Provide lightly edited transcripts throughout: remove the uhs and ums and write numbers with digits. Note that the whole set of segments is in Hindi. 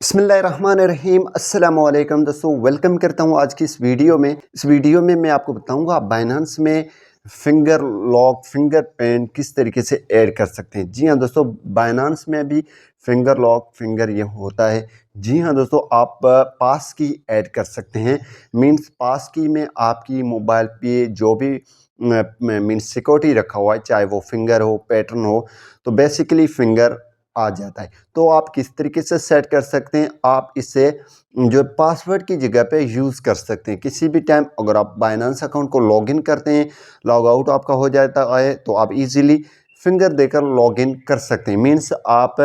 बिस्मिल्लाहिर्रहमानिर्रहीम अस्सलाम वालेकुम दोस्तों, वेलकम करता हूँ आज की इस वीडियो में मैं आपको बताऊँगा आप बाइनेंस में फिंगर लॉक फिंगरप्रिंट किस तरीके से ऐड कर सकते हैं। जी हाँ दोस्तों, बाइनेंस में भी फिंगर लॉक फिंगर ये होता है। जी हाँ दोस्तों, आप पास की ऐड कर सकते हैं। मीन्स पास की में आपकी मोबाइल पे जो भी मीन्स सिक्योरिटी रखा हुआ है, चाहे वो फिंगर हो पैटर्न हो, तो बेसिकली फिंगर आ जाता है। तो आप किस तरीके से सेट कर सकते हैं, आप इसे जो पासवर्ड की जगह पे यूज़ कर सकते हैं। किसी भी टाइम अगर आप बाइनेंस अकाउंट को लॉगिन करते हैं, लॉग आउट आपका हो जाता है, तो आप इजीली फिंगर देकर लॉगिन कर सकते हैं। मीन्स आप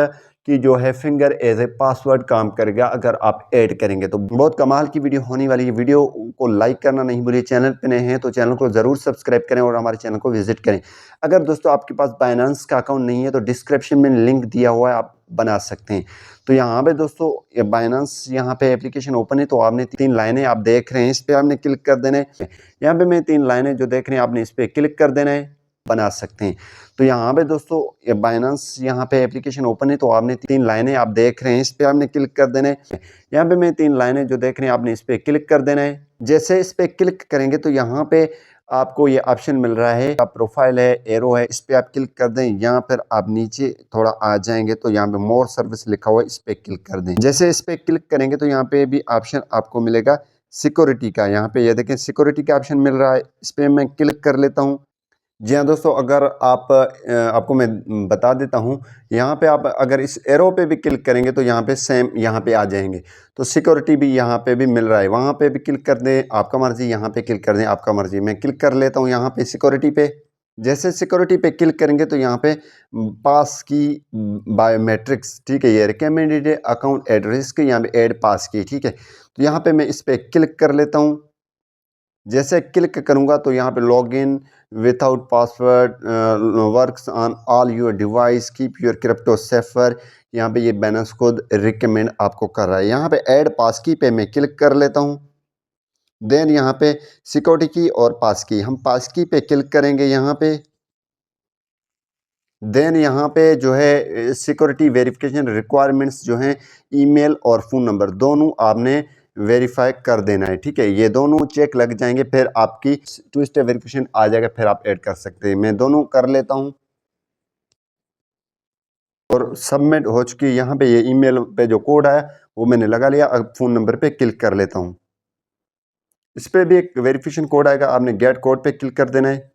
कि जो है फिंगर एज ए पासवर्ड काम करेगा अगर आप ऐड करेंगे। तो बहुत कमाल की वीडियो होने वाली है। वीडियो को लाइक करना नहीं भूलिए। चैनल पे नए हैं तो चैनल को ज़रूर सब्सक्राइब करें और हमारे चैनल को विजिट करें। अगर दोस्तों आपके पास बाइनेंस का अकाउंट नहीं है तो डिस्क्रिप्शन में लिंक दिया हुआ है, आप बना सकते हैं। तो यहाँ पे दोस्तों बाइनेंस यहाँ पे एप्लीकेशन ओपन है, तो आपने 3 लाइनें आप देख रहे हैं, इस पर आपने क्लिक कर देना है। यहाँ पे मैं 3 लाइनें जो देख रहे हैं आपने इस पर क्लिक कर देना है, बना सकते हैं। तो यहाँ पे दोस्तों बाइनेंस यहाँ पे एप्लीकेशन ओपन है, तो आपने 3 लाइनें आप देख रहे हैं, इस पर आपने क्लिक कर देना है। यहाँ पे मैं 3 लाइनें जो देख रहे हैं आपने इस पर क्लिक कर देना है। जैसे इस पर क्लिक करेंगे तो यहाँ पे आपको ये ऑप्शन मिल रहा है, आप प्रोफाइल है, एरो है, इस पर आप क्लिक कर दें। यहाँ पर आप नीचे थोड़ा आ जाएंगे तो यहाँ पे मोर सर्विस लिखा हुआ है, इस पर क्लिक कर दें। जैसे इस पर क्लिक करेंगे तो यहाँ पे भी ऑप्शन आपको मिलेगा सिक्योरिटी का। यहाँ पे ये देखें सिक्योरिटी का ऑप्शन मिल रहा है, इस पर मैं क्लिक कर लेता हूँ। जी हाँ दोस्तों, अगर आपको मैं बता देता हूँ, यहाँ पे आप अगर इस एरो पे भी क्लिक करेंगे तो यहाँ पे सेम यहाँ पे आ जाएंगे। तो सिक्योरिटी भी यहाँ पे भी मिल रहा है, वहाँ पे भी क्लिक कर दें, आपका मर्जी। यहाँ पे क्लिक कर दें, आपका मर्जी। मैं क्लिक कर लेता हूँ यहाँ पे सिक्योरिटी पे। जैसे सिक्योरिटी पे क्लिक करेंगे तो यहाँ पे पास की बायोमेट्रिक्स, ठीक है, ये रिकमेंडेड अकाउंट एड्रेस के यहाँ पे ऐड पास की, ठीक है। तो यहाँ पे मैं इस पर क्लिक कर लेता हूँ। जैसे क्लिक करूंगा तो यहाँ पे login without password works on all your device, keep your crypto safer. यहाँ पे ये बाइनेंस खुद रिकमेंड आपको कर रहा है। यहाँ पे ऐड पास की पे मैं क्लिक कर लेता हूँ। देन यहाँ पे सिक्योरिटी की और पास की, हम पास की पे क्लिक करेंगे यहाँ पे। देन यहाँ पे जो है सिक्योरिटी वेरिफिकेशन रिक्वायरमेंट्स जो हैं, ईमेल और फ़ोन नंबर दोनों आपने वेरीफाई कर देना है, ठीक है। ये दोनों चेक लग जाएंगे, फिर आपकी 2 स्टेप वेरिफिकेशन आ जाएगा, फिर आप ऐड कर सकते हैं। मैं दोनों कर लेता हूँ और सबमिट हो चुकी है। यहाँ पे ये ईमेल पे जो कोड आया वो मैंने लगा लिया। अब फ़ोन नंबर पे क्लिक कर लेता हूँ। इस पर भी एक वेरिफिकेशन कोड आएगा, आपने गेट कोड पे क्लिक कर देना है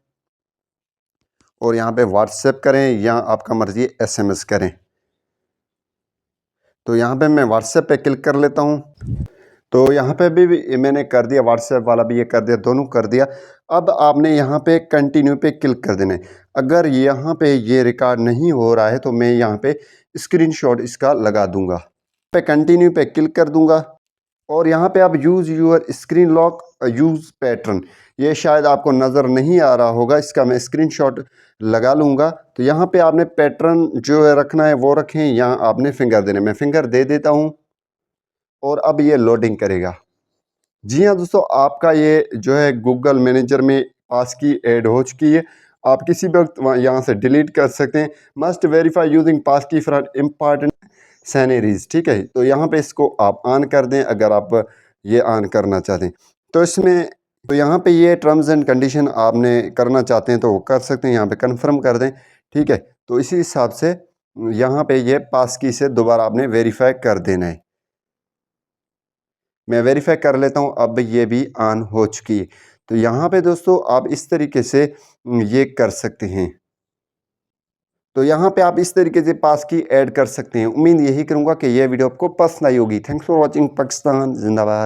और यहाँ पे व्हाट्सएप करें या आपका मर्जी SMS करें। तो यहाँ पे मैं व्हाट्सएप पे क्लिक कर लेता हूँ। तो यहाँ पे भी मैंने कर दिया, व्हाट्सएप वाला भी ये कर दिया, दोनों कर दिया। अब आपने यहाँ पे कंटिन्यू पे क्लिक कर देना है। अगर यहाँ पे ये रिकॉर्ड नहीं हो रहा है तो मैं यहाँ पे स्क्रीनशॉट इसका लगा दूंगा। पे कंटिन्यू पे क्लिक कर दूंगा और यहाँ पे आप use your screen lock use pattern, ये शायद आपको नज़र नहीं आ रहा होगा, इसका मैं स्क्रीनशॉट लगा लूँगा। तो यहाँ पे आपने पैटर्न जो है रखना है वो रखें, यहाँ आपने फिंगर देने, मैं फिंगर दे देता हूँ और अब ये लोडिंग करेगा। जी हाँ दोस्तों, आपका ये जो है गूगल मैनेजर में पास की ऐड हो चुकी है। आप किसी भी वक्त यहाँ से डिलीट कर सकते हैं। मस्ट वेरीफाई यूजिंग पास की फॉर इम्पॉर्टेंट सैनरीज, ठीक है। तो यहाँ पे इसको आप ऑन कर दें अगर आप ये ऑन करना चाहते हैं। तो इसमें तो यहाँ पे ये टर्म्स एंड कंडीशन आपने करना चाहते हैं तो वो कर सकते हैं, यहाँ पे कंफर्म कर दें, ठीक है। तो इसी हिसाब से यहाँ पे ये पास की से दोबारा आपने वेरीफाई कर देना है। मैं वेरीफाई कर लेता हूँ, अब ये भी ऑन हो चुकी है। तो यहाँ पे दोस्तों आप इस तरीके से ये कर सकते हैं। तो यहाँ पे आप इस तरीके से पास की ऐड कर सकते हैं। उम्मीद यही करूँगा कि ये वीडियो आपको पसंद आई होगी। Thanks for watching. पाकिस्तान जिंदाबाद।